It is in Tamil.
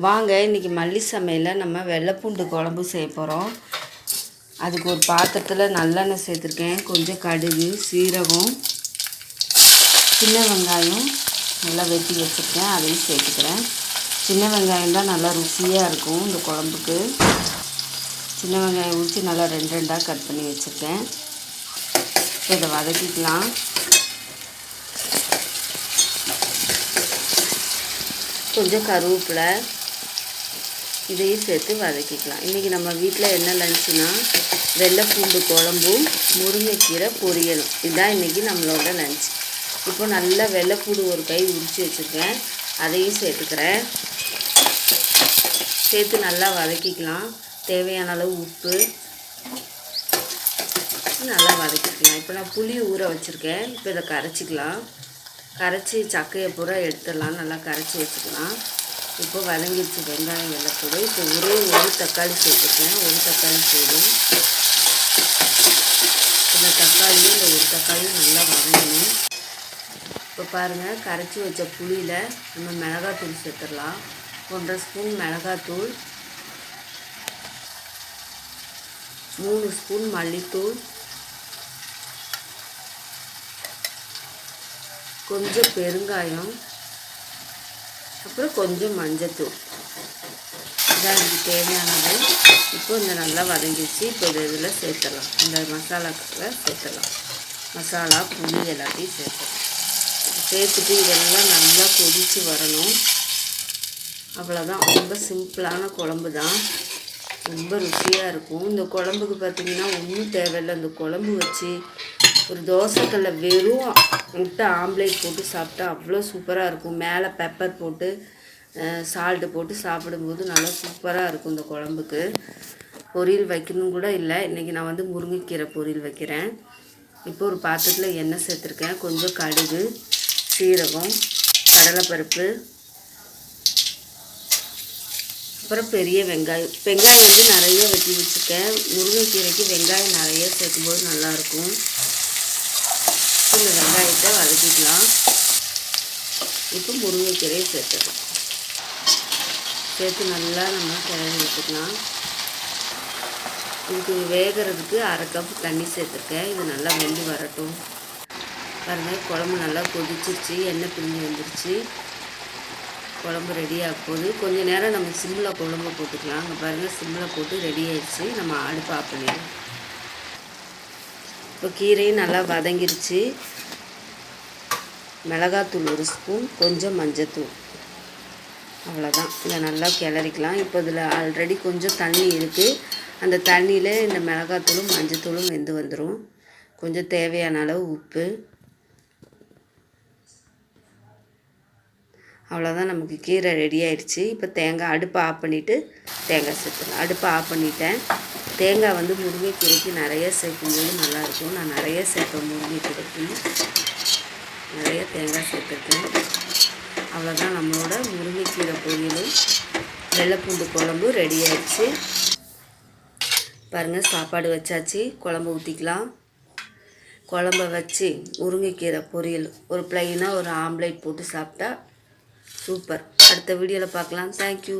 வாங்க இன்றைக்கி மல்லி சமையலில் நம்ம வெள்ளைப்பூண்டு குழம்பு செய்ய போகிறோம். அதுக்கு ஒரு பாத்திரத்தில் நல்லெண்ணெய் சேர்த்துருக்கேன். கொஞ்சம் கடுகு, சீரகம், சின்ன வெங்காயம் நல்லா வெட்டி வச்சுருக்கேன், அதையும் சேர்த்துக்கிறேன். சின்ன வெங்காயம் தான் நல்லா ருசியாக இருக்கும் இந்த குழம்புக்கு. சின்ன வெங்காயம் ஊற்றி நல்லா ரெண்டு ரெண்டாக கட் பண்ணி வச்சுருக்கேன். இதை வதக்கிக்கலாம். கொஞ்சம் கருவேப்பிலை இதையும் சேர்த்து வதக்கிக்கலாம். இன்றைக்கி நம்ம வீட்டில் என்ன லஞ்சுனா வெள்ளைப்பூண்டு குழம்பும் முருங்கைக்கீரை பொரியலும். இதுதான் இன்றைக்கி நம்மளோட லஞ்ச். இப்போ நல்லா வெள்ளைப்பூண்டு ஒரு கை உரித்து வச்சுருக்கேன், அதையும் சேர்த்துக்கிறேன். சேர்த்து நல்லா வதக்கிக்கலாம். தேவையான அளவு உப்பு நல்லா வதக்கிக்கலாம். இப்போ நான் புளி ஊற வச்சுருக்கேன். இப்போ இதை கரைச்சிக்கலாம். கரைச்சி சக்கையை பூரா எடுத்துடலாம். நல்லா கரைச்சி வச்சுக்கலாம். இப்போ வதங்கிடுச்சு வெங்காயம் வெள்ளைப்பூடு. இப்போ ஒரு தக்காளி சேர்த்துருக்கேன். ஒரு தக்காளி போதும். இந்த தக்காளியும் இந்த ஒரு தக்காளியும் நல்லா வதங்கணும். இப்போ பாருங்கள், கரைச்சி வச்ச புளியில் நம்ம மிளகாத்தூள் சேர்த்துடலாம். 1.5 ஸ்பூன் மிளகாத்தூள், 3 ஸ்பூன் மல்லித்தூள், கொஞ்சம் பெருங்காயம், அப்புறம் கொஞ்சம் மஞ்சத்தூள். இதான் இதுக்கு தேவையானது. இப்போ இந்த நல்லா வதங்கிடுச்சு. இப்போ இதில் சேர்த்துடலாம். இந்த மசாலாக்களை சேர்த்துடலாம். மசாலா, புளி எல்லாத்தையும் சேர்த்துடலாம். சேர்த்துட்டு இதெல்லாம் நல்லா கொதித்து வரணும். அவ்வளோதான். ரொம்ப சிம்பிளான குழம்பு தான், ரொம்ப ருசியாக இருக்கும். இந்த குழம்புக்கு பார்த்திங்கன்னா ஒன்றும் தேவையில்லை. இந்த குழம்பு வச்சு ஒரு தோசைக்கல்ல வெறும் முட்டை ஆம்லேட் போட்டு சாப்பிட்டா அவ்வளோ சூப்பராக இருக்கும். மேலே பெப்பர் போட்டு சால்ட்டு போட்டு சாப்பிடும்போது நல்லா சூப்பராக இருக்கும். இந்த குழம்புக்கு பொரியல் வைக்கணும் கூட இல்லை. இன்றைக்கி நான் வந்து முருங்கைக்கீரை பொரியல் வைக்கிறேன். இப்போ ஒரு பாத்திரத்தில் எண்ணெய் சேர்த்துருக்கேன். கொஞ்சம் கடுகு, சீரகம், கடலைப்பருப்பு, அப்புறம் பெரிய வெங்காயம். வெங்காயம் வந்து நிறைய வெட்டி வச்சுருக்கேன். முருங்கைக்கீரைக்கு வெங்காயம் நிறைய சேர்க்கும்போது நல்லாயிருக்கும். இந்த வெங்காயத்தை வதக்கிக்கலாம். இப்போ முருங்கைக்கீரையை சேர்த்துக்கலாம். சேர்த்து நல்லா நம்ம கிளறி வச்சுக்கலாம். இதுக்கு வேகிறதுக்கு 1/2 கப் தண்ணி சேர்த்துருக்கேன். இது நல்லா வெந்து வரட்டும். பாருங்கள், குழம்பு நல்லா கொதிச்சிருச்சு, எண்ணெய் பிரிஞ்சு வந்துருச்சு. குழம்பு ரெடியாக போகுது. கொஞ்சம் நேரம் நம்ம சிம்மில் குழம்பு போட்டுக்கலாம். அங்கே பாருங்கள், சிம்மில் போட்டு ரெடி ஆயிடுச்சு. நம்ம அடுப்பு ஆஃப் பண்ணிடலாம். இப்போ கீரையும் நல்லா வதங்கிருச்சு. மிளகாத்தூள் 1 ஸ்பூன், கொஞ்சம் மஞ்சத்தூள், அவ்வளோதான். இதை நல்லா கிளறிக்கலாம். இப்போ இதில் ஆல்ரெடி கொஞ்சம் தண்ணி இருக்குது. அந்த தண்ணியில் இந்த மிளகாத்தூளும் மஞ்சத்தூளும் வெந்து வந்துடும். கொஞ்சம் தேவையான அளவு உப்பு, அவ்வளோதான். நமக்கு கீரை ரெடி ஆகிடுச்சு. இப்போ தேங்காய் அடுப்பை ஆஃப் பண்ணிவிட்டு தேங்காய் சேர்த்துக்கலாம். அடுப்பை ஆஃப் பண்ணிட்டேன். தேங்காய் வந்து முருங்கைக்கீரைக்கு நிறைய சேர்க்கும்போது நல்லாயிருக்கும். நான் நிறைய சேர்ப்பேன். முருங்கைக்கீரைக்கு நிறைய தேங்காய் சேர்த்துருக்கேன். அவ்வளோதான், நம்மளோட முருங்கைக்கீரை பொரியலும் வெள்ளைப்பூண்டு குழம்பு ரெடி ஆகிடுச்சு. பாருங்கள், சாப்பாடு வச்சாச்சு. குழம்பு ஊற்றிக்கலாம். குழம்ப வச்சு முருங்கைக்கீரை பொரியல் ஒரு ப்ளைனாக ஒரு ஆம்லேட் போட்டு சாப்பிட்டா சூப்பர். அடுத்த வீடியோவில் பார்க்கலாம். தேங்க்யூ.